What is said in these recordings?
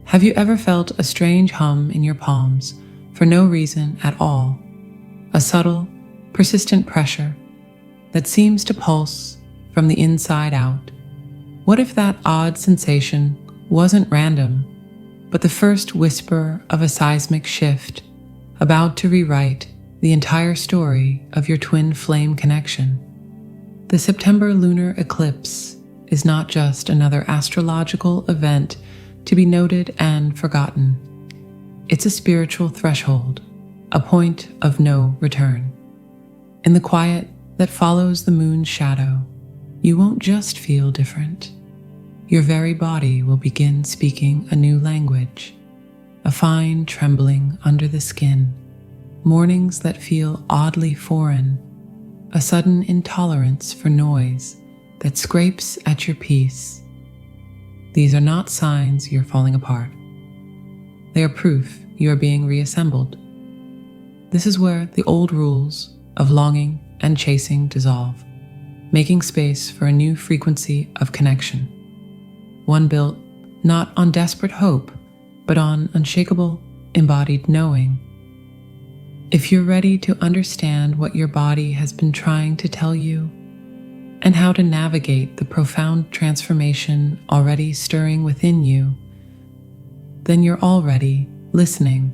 Have you ever felt a strange hum in your palms for no reason at all? A subtle, persistent pressure that seems to pulse from the inside out? What if that odd sensation wasn't random, but the first whisper of a seismic shift about to rewrite the entire story of your twin flame connection? The September lunar eclipse is not just another astrological event to be noted and forgotten. It's a spiritual threshold, a point of no return. In the quiet that follows the moon's shadow, you won't just feel different. Your very body will begin speaking a new language, a fine trembling under the skin, mornings that feel oddly foreign, a sudden intolerance for noise that scrapes at your peace. These are not signs you're falling apart. They are proof you are being reassembled. This is where the old rules of longing and chasing dissolve, making space for a new frequency of connection, one built not on desperate hope, but on unshakable, embodied knowing. If you're ready to understand what your body has been trying to tell you, and how to navigate the profound transformation already stirring within you, then you're already listening,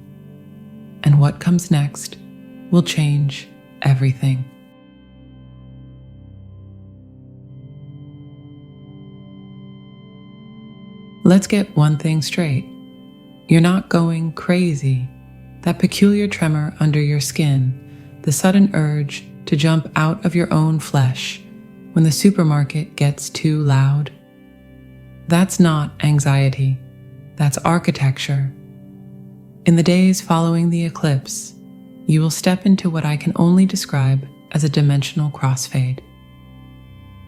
and what comes next will change everything. Let's get one thing straight. You're not going crazy. That peculiar tremor under your skin, the sudden urge to jump out of your own flesh when the supermarket gets too loud, that's not anxiety. That's architecture. In the days following the eclipse, you will step into what I can only describe as a dimensional crossfade.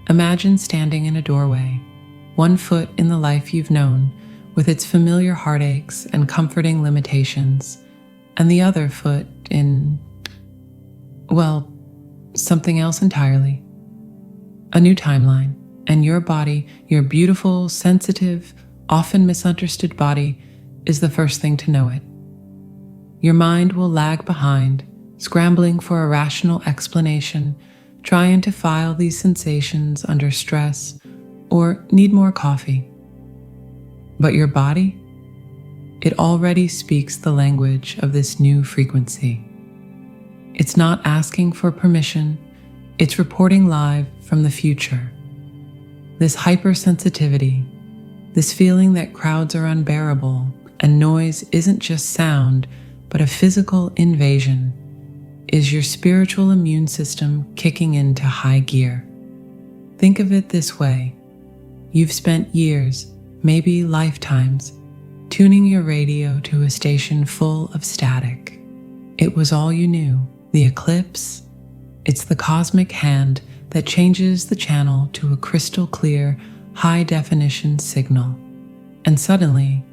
Imagine standing in a doorway, one foot in the life you've known, with its familiar heartaches and comforting limitations, and the other foot in, well, something else entirely. A new timeline, and your body, your beautiful, sensitive, often misunderstood body, is the first thing to know it. Your mind will lag behind, scrambling for a rational explanation, trying to file these sensations under stress or need more coffee. But your body, it already speaks the language of this new frequency. It's not asking for permission, it's reporting live from the future. This hypersensitivity, this feeling that crowds are unbearable and noise isn't just sound, but a physical invasion, is your spiritual immune system kicking into high gear. Think of it this way. You've spent years, maybe lifetimes, tuning your radio to a station full of static. It was all you knew. The eclipse, it's the cosmic hand that changes the channel to a crystal clear, high-definition signal. And suddenly,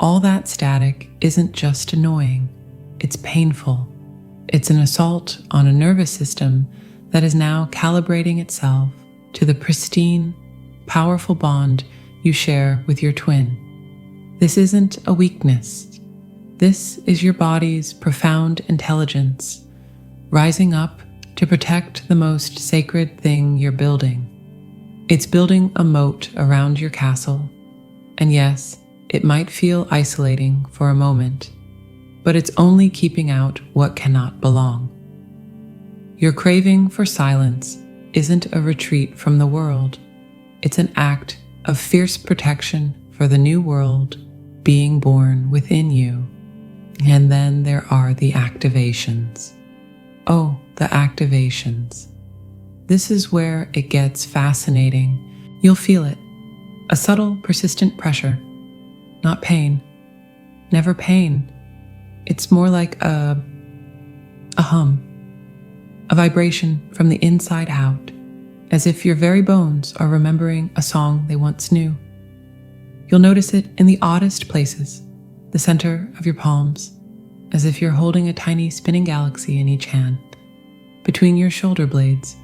all that static isn't just annoying, it's painful. It's an assault on a nervous system that is now calibrating itself to the pristine, powerful bond you share with your twin. This isn't a weakness. This is your body's profound intelligence, rising up to protect the most sacred thing you're building. It's building a moat around your castle, and yes, it might feel isolating for a moment, but it's only keeping out what cannot belong. Your craving for silence isn't a retreat from the world. It's an act of fierce protection for the new world being born within you. And then there are the activations. Oh, the activations. This is where it gets fascinating. You'll feel it. A subtle, persistent pressure. Not pain. Never pain. It's more like a hum. A vibration from the inside out, as if your very bones are remembering a song they once knew. You'll notice it in the oddest places, the center of your palms, as if you're holding a tiny spinning galaxy in each hand, between your shoulder blades,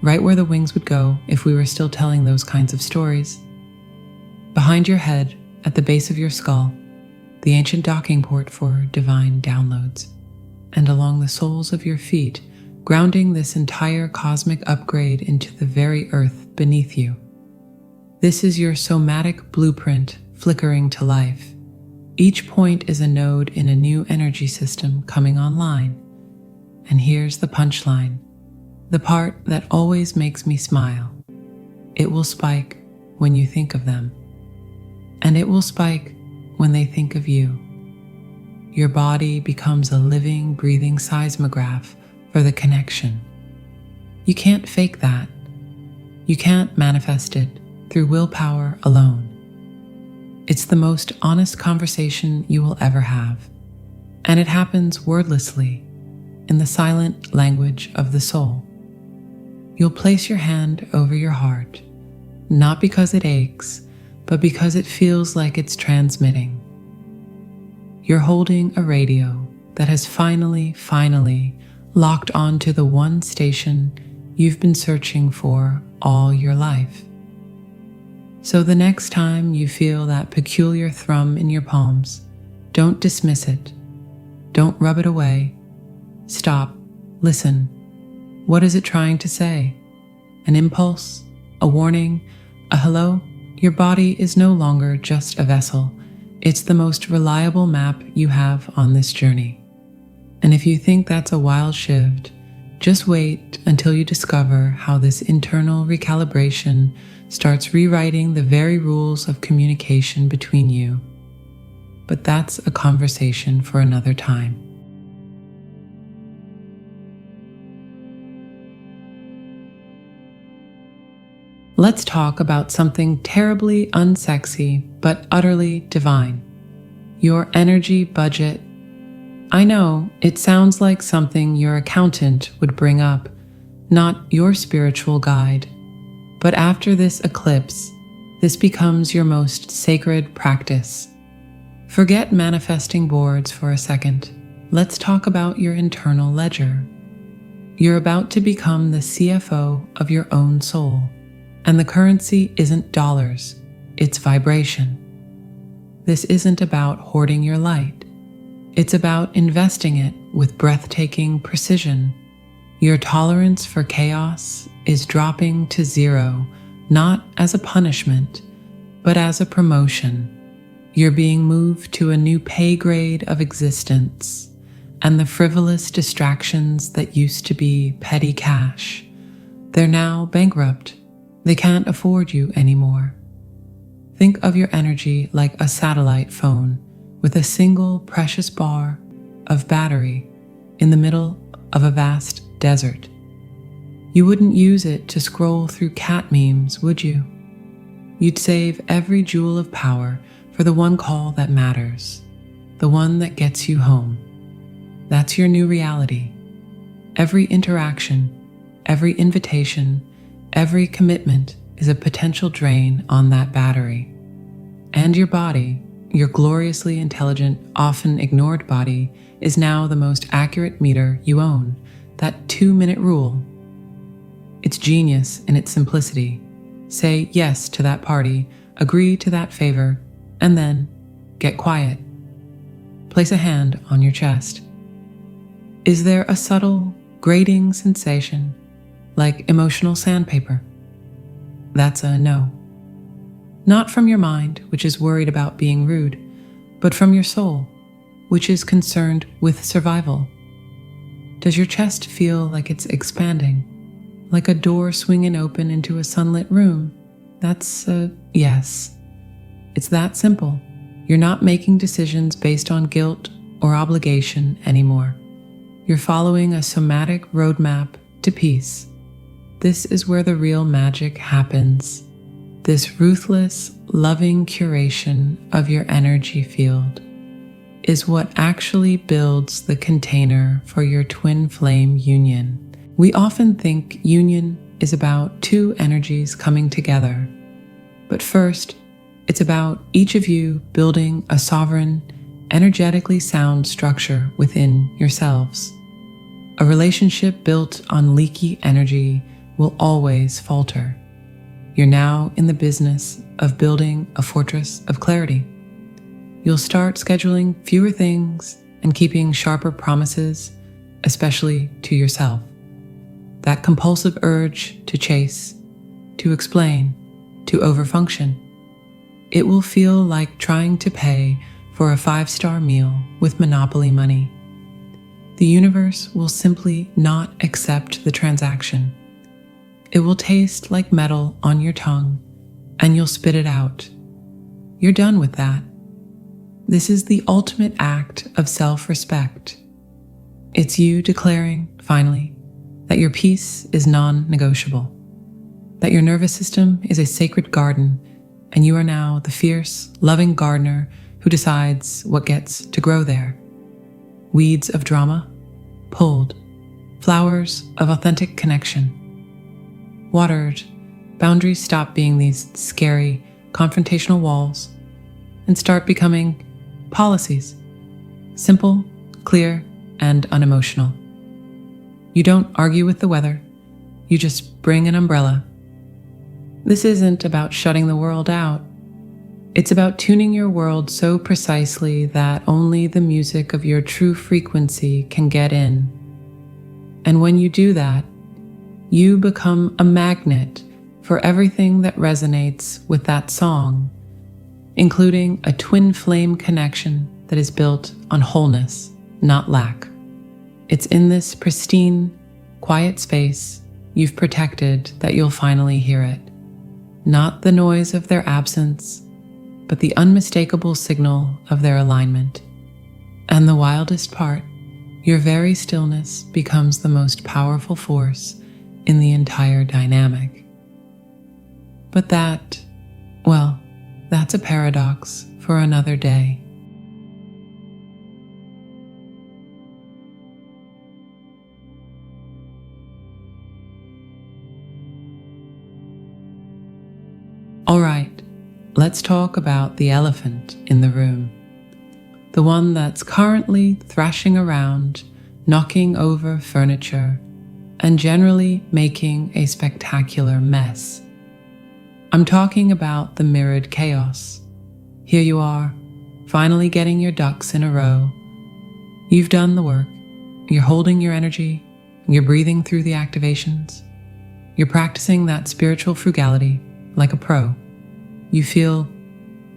right where the wings would go if we were still telling those kinds of stories, behind your head at the base of your skull, the ancient docking port for divine downloads, and along the soles of your feet, grounding this entire cosmic upgrade into the very earth beneath you. This is your somatic blueprint flickering to life. Each point is a node in a new energy system coming online. And here's the punchline, the part that always makes me smile. It will spike when you think of them. And it will spike when they think of you. Your body becomes a living, breathing seismograph for the connection. You can't fake that. You can't manifest it through willpower alone. It's the most honest conversation you will ever have, and it happens wordlessly, in the silent language of the soul. You'll place your hand over your heart, not because it aches, but because it feels like it's transmitting. You're holding a radio that has finally locked onto the one station you've been searching for all your life. So the next time you feel that peculiar thrum in your palms, don't dismiss it. Don't rub it away. Stop. Listen. What is it trying to say? An impulse? A warning? A hello? Your body is no longer just a vessel. It's the most reliable map you have on this journey. And if you think that's a wild shift, just wait until you discover how this internal recalibration starts rewriting the very rules of communication between you. But that's a conversation for another time. Let's talk about something terribly unsexy but utterly divine. Your energy budget. I know, it sounds like something your accountant would bring up, not your spiritual guide. But after this eclipse, this becomes your most sacred practice. Forget manifesting boards for a second. Let's talk about your internal ledger. You're about to become the CFO of your own soul. And the currency isn't dollars, it's vibration. This isn't about hoarding your light. It's about investing it with breathtaking precision. Your tolerance for chaos is dropping to zero, not as a punishment, but as a promotion. You're being moved to a new pay grade of existence, and the frivolous distractions that used to be petty cash, they're now bankrupt. They can't afford you anymore. Think of your energy like a satellite phone with a single precious bar of battery in the middle of a vast desert. You wouldn't use it to scroll through cat memes, would you? You'd save every joule of power for the one call that matters, the one that gets you home. That's your new reality. Every interaction, every invitation, every commitment is a potential drain on that battery. And your body, your gloriously intelligent, often ignored body, is now the most accurate meter you own, that 2-minute rule. It's genius in its simplicity. Say yes to that party, agree to that favor, and then get quiet. Place a hand on your chest. Is there a subtle, grating sensation, like emotional sandpaper? That's a no. Not from your mind, which is worried about being rude, but from your soul, which is concerned with survival. Does your chest feel like it's expanding, like a door swinging open into a sunlit room? That's a yes. It's that simple. You're not making decisions based on guilt or obligation anymore. You're following a somatic roadmap to peace. This is where the real magic happens. This ruthless, loving curation of your energy field is what actually builds the container for your twin flame union. We often think union is about two energies coming together, but first, it's about each of you building a sovereign, energetically sound structure within yourselves. A relationship built on leaky energy will always falter. You're now in the business of building a fortress of clarity. you'll start scheduling fewer things and keeping sharper promises, especially to yourself. That compulsive urge to chase, to explain, to overfunction. It will feel like trying to pay for a 5-star meal with Monopoly money. The universe will simply not accept the transaction. It will taste like metal on your tongue, and you'll spit it out. You're done with that. This is the ultimate act of self-respect. It's you declaring, finally, that your peace is non-negotiable, that your nervous system is a sacred garden, and you are now the fierce, loving gardener who decides what gets to grow there. Weeds of drama, pulled. Flowers of authentic connection, watered. Boundaries stop being these scary, confrontational walls and start becoming policies. Simple, clear, and unemotional. You don't argue with the weather. You just bring an umbrella. This isn't about shutting the world out. It's about tuning your world so precisely that only the music of your true frequency can get in. And when you do that, you become a magnet for everything that resonates with that song, including a twin flame connection that is built on wholeness, not lack. It's in this pristine, quiet space you've protected that you'll finally hear it. Not the noise of their absence, but the unmistakable signal of their alignment. And the wildest part, your very stillness becomes the most powerful force in the entire dynamic. But that's a paradox for another day. All right, let's talk about the elephant in the room. The one that's currently thrashing around, knocking over furniture, and generally making a spectacular mess. I'm talking about the mirrored chaos. Here you are, finally getting your ducks in a row. You've done the work. You're holding your energy. You're breathing through the activations. You're practicing that spiritual frugality like a pro. You feel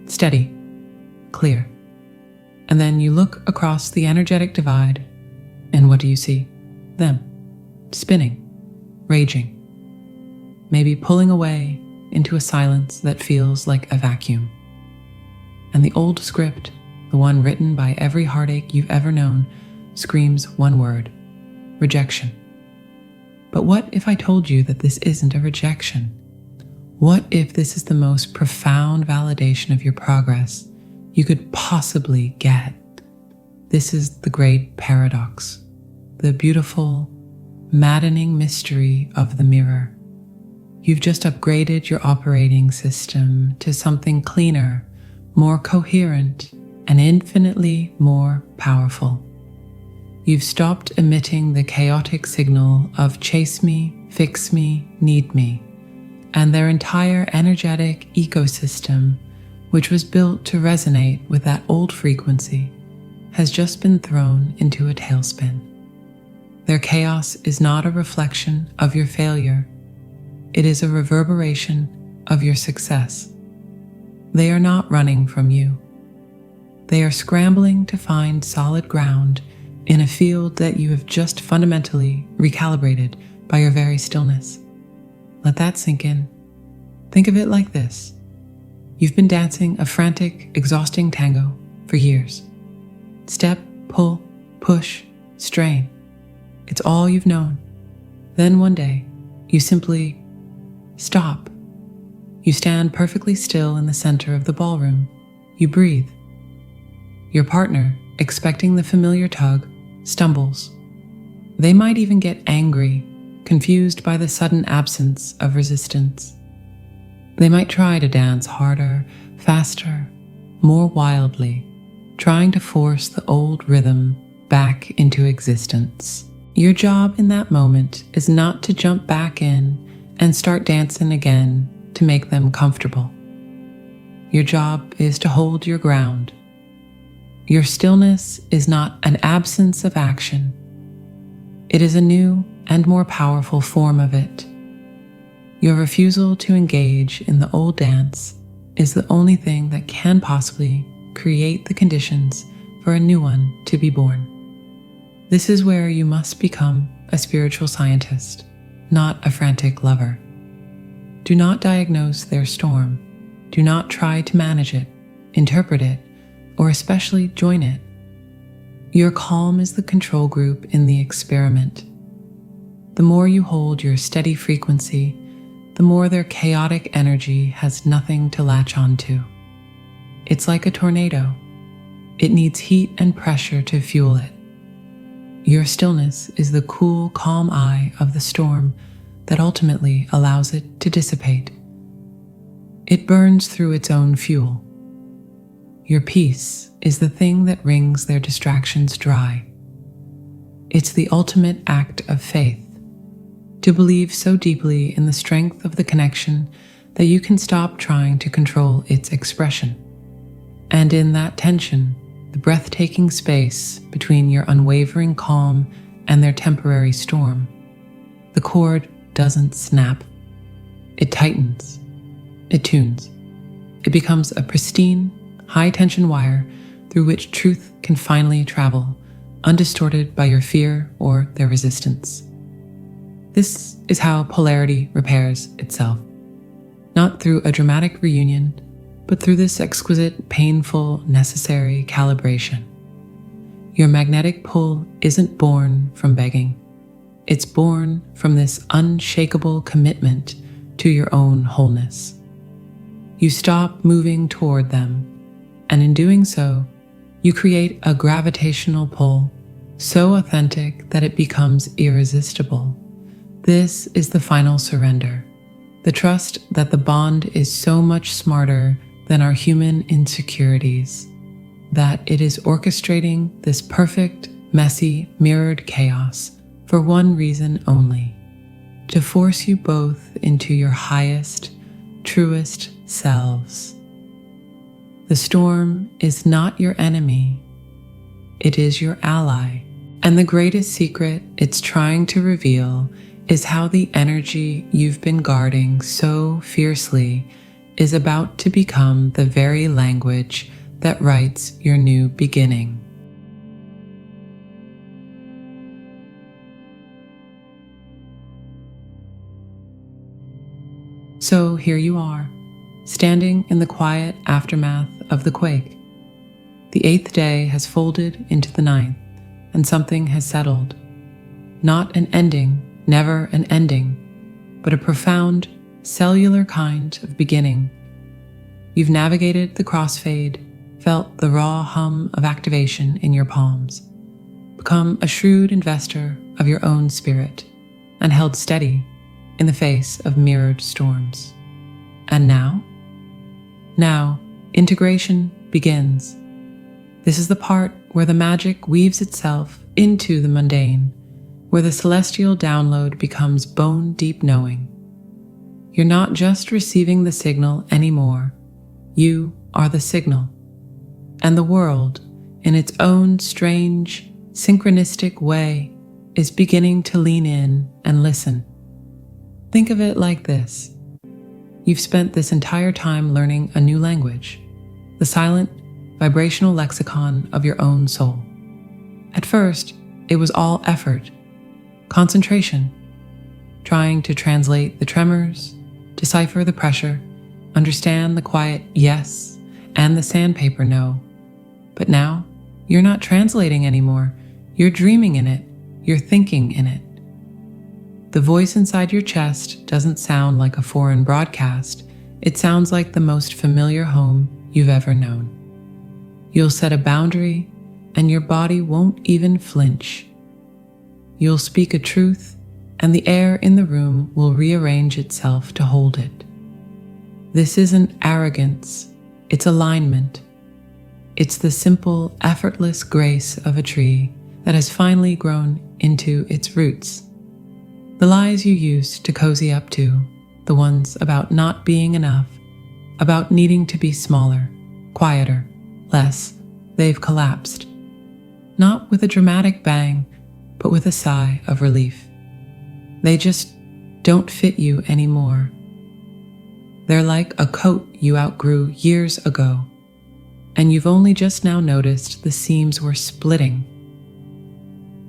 steady, clear. And then you look across the energetic divide, and what do you see? Them, spinning, raging, maybe pulling away into a silence that feels like a vacuum. And the old script, the one written by every heartache you've ever known, screams one word: rejection. But what if I told you that this isn't a rejection? What if this is the most profound validation of your progress you could possibly get? This is the great paradox, the beautiful, maddening mystery of the mirror. You've just upgraded your operating system to something cleaner, more coherent, and infinitely more powerful. You've stopped emitting the chaotic signal of chase me, fix me, need me, and their entire energetic ecosystem, which was built to resonate with that old frequency, has just been thrown into a tailspin. Their chaos is not a reflection of your failure. It is a reverberation of your success. They are not running from you. They are scrambling to find solid ground in a field that you have just fundamentally recalibrated by your very stillness. Let that sink in. Think of it like this. You've been dancing a frantic, exhausting tango for years. Step, pull, push, strain. It's all you've known. Then one day, you simply stop. You stand perfectly still in the center of the ballroom. You breathe. Your partner, expecting the familiar tug, stumbles. They might even get angry, confused by the sudden absence of resistance. They might try to dance harder, faster, more wildly, trying to force the old rhythm back into existence. Your job in that moment is not to jump back in and start dancing again to make them comfortable. Your job is to hold your ground, Your stillness is not an absence of action. It is a new and more powerful form of it. Your refusal to engage in the old dance is the only thing that can possibly create the conditions for a new one to be born. This is where you must become a spiritual scientist, not a frantic lover. Do not diagnose their storm. Do not try to manage it, interpret it, or especially join it. Your calm is the control group in the experiment. The more you hold your steady frequency, the more their chaotic energy has nothing to latch onto. It's like a tornado. It needs heat and pressure to fuel it. Your stillness is the cool, calm eye of the storm that ultimately allows it to dissipate. It burns through its own fuel. Your peace is the thing that wrings their distractions dry. It's the ultimate act of faith, to believe so deeply in the strength of the connection that you can stop trying to control its expression. And in that tension, the breathtaking space between your unwavering calm and their temporary storm, the cord doesn't snap. It tightens. It tunes. It becomes a pristine, high-tension wire through which truth can finally travel, undistorted by your fear or their resistance. This is how polarity repairs itself, not through a dramatic reunion, but through this exquisite, painful, necessary calibration. Your magnetic pull isn't born from begging. It's born from this unshakable commitment to your own wholeness. You stop moving toward them, and in doing so, you create a gravitational pull so authentic that it becomes irresistible. This is the final surrender, the trust that the bond is so much smarter than our human insecurities, that it is orchestrating this perfect, messy, mirrored chaos for one reason only: to force you both into your highest, truest selves. The storm is not your enemy, it is your ally, and the greatest secret it's trying to reveal is how the energy you've been guarding so fiercely is about to become the very language that writes your new beginning. So here you are, standing in the quiet aftermath of the quake. The 8th day has folded into the 9th, and something has settled. Not an ending, never an ending, but a profound, cellular kind of beginning. You've navigated the crossfade, felt the raw hum of activation in your palms, become a shrewd investor of your own spirit, and held steady in the face of mirrored storms. And now, integration begins. This is the part where the magic weaves itself into the mundane, where the celestial download becomes bone-deep knowing. You're not just receiving the signal anymore. You are the signal. And the world, in its own strange, synchronistic way, is beginning to lean in and listen. Think of it like this. You've spent this entire time learning a new language, the silent, vibrational lexicon of your own soul. At first, it was all effort, concentration, trying to translate the tremors, decipher the pressure, understand the quiet yes and the sandpaper no. But now, you're not translating anymore. You're dreaming in it. You're thinking in it. The voice inside your chest doesn't sound like a foreign broadcast. It sounds like the most familiar home you've ever known. You'll set a boundary, and your body won't even flinch. You'll speak a truth, and the air in the room will rearrange itself to hold it. This isn't arrogance, it's alignment. It's the simple, effortless grace of a tree that has finally grown into its roots. The lies you used to cozy up to, the ones about not being enough, about needing to be smaller, quieter, less, they've collapsed, not with a dramatic bang, but with a sigh of relief. They just don't fit you anymore. They're like a coat you outgrew years ago, and you've only just now noticed the seams were splitting.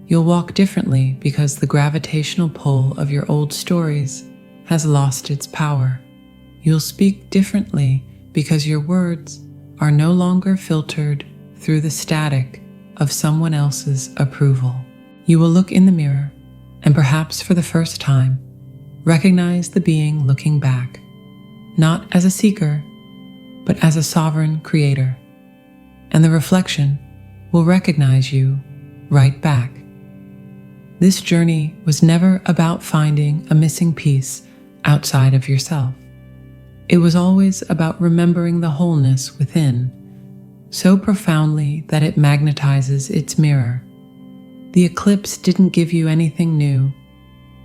You'll walk differently because the gravitational pull of your old stories has lost its power. You'll speak differently because your words are no longer filtered through the static of someone else's approval. You will look in the mirror and perhaps for the first time, recognize the being looking back, not as a seeker, but as a sovereign creator. And the reflection will recognize you right back. This journey was never about finding a missing piece outside of yourself. It was always about remembering the wholeness within, so profoundly that it magnetizes its mirror. The eclipse didn't give you anything new.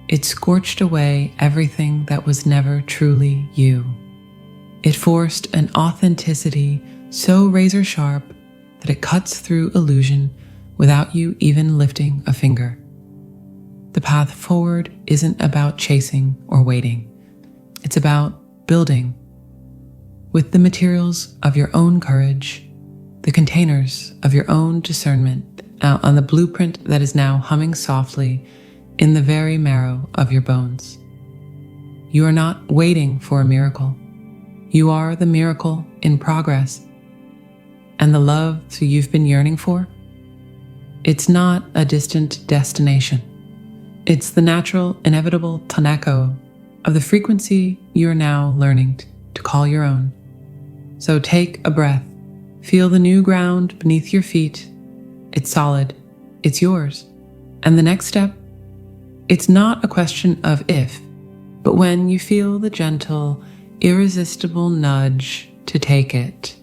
It scorched away everything that was never truly you. It forced an authenticity so razor sharp that it cuts through illusion without you even lifting a finger. The path forward isn't about chasing or waiting. It's about building with the materials of your own courage, the containers of your own discernment, on the blueprint that is now humming softly in the very marrow of your bones. You are not waiting for a miracle. You are the miracle in progress. And the love you've been yearning for? It's not a distant destination. It's the natural, inevitable taneko of the frequency you are now learning to call your own. So take a breath. Feel the new ground beneath your feet. It's solid. It's yours. And the next step? It's not a question of if, but when you feel the gentle, irresistible nudge to take it.